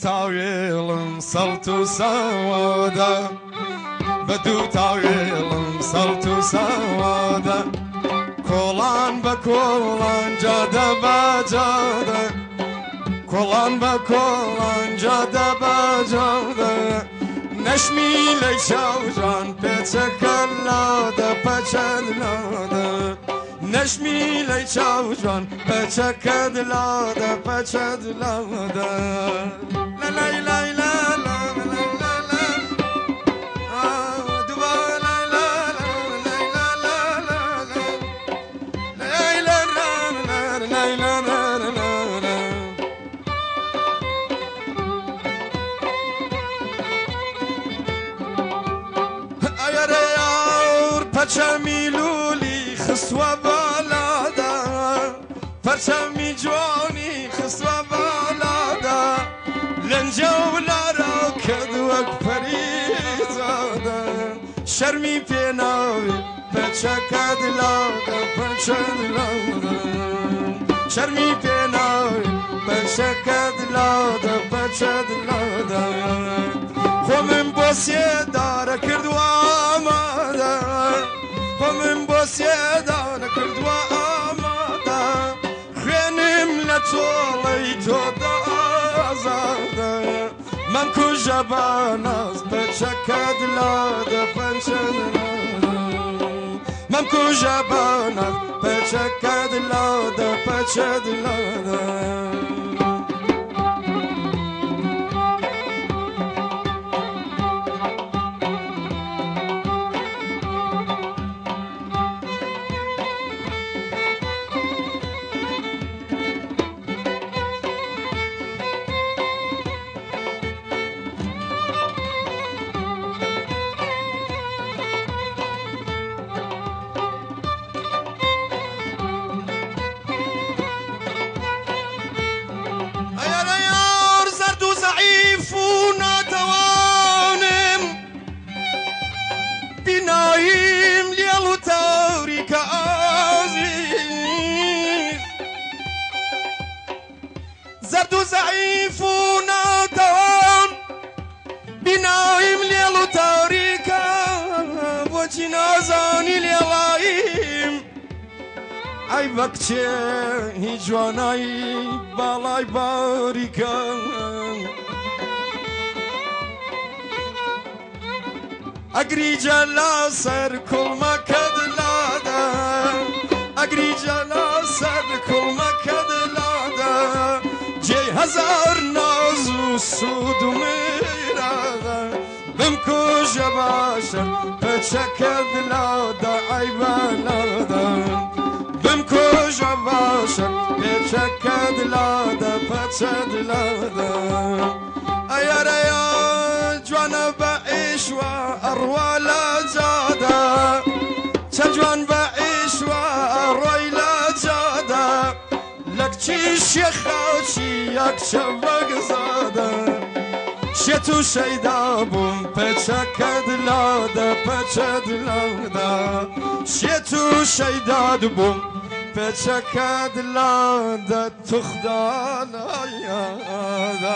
تاويلم صلت سوادا بدو تاويلم صلت سوادا كولان بكولان جادا بجادا كولان بكولان جادا بجادا نشمي لي شوجان بيتك اللادا بچد لادا نشمی لی چاوجان بچکد لادا بچد لادا لا لا لا لا لا لا لا دوا لا لا لا لا لا لا لا اگر یار پچمیلولی خسوا بالادا پرچمی جوانی خسوا بالادا لنجولارا کدوک پریزادا شرمی پیناوی پچکد لادا پچد لادا شرمی پیناوی پچکد لادا پچد لادا خومن بوسیه داره کردو آماده خومن بوسیه داره کردو آماده خوینم لطولی تو دا آزاده من کجا باناز بچکد لاده پنچد لاده من کجا باناز بچکد لاده پچد لاده زرد و ضعیف و ناتوان بینایم لیل و تاریکم و چی نازانی لیلایم ای وقچه هی جوانایی بالای باریکم اگری جلا سر کلمه کد لادا اگری جلا سر کلمه کد لادا هزار ناز و سود و میرادا بم کجا باشم پچکد لادا ای بالادا بم کجا باشم پچکد لادا پچد لادا ایر ایا جوان با ایش و اروالا جادا چه جوان با ایش و اروالا جادا لکچی شیخاچی یک شبک زاده شتو شیدا بوم پچکد لاده پچد لاده شتو شیدا بوم پچکد لاده تخدان آیاده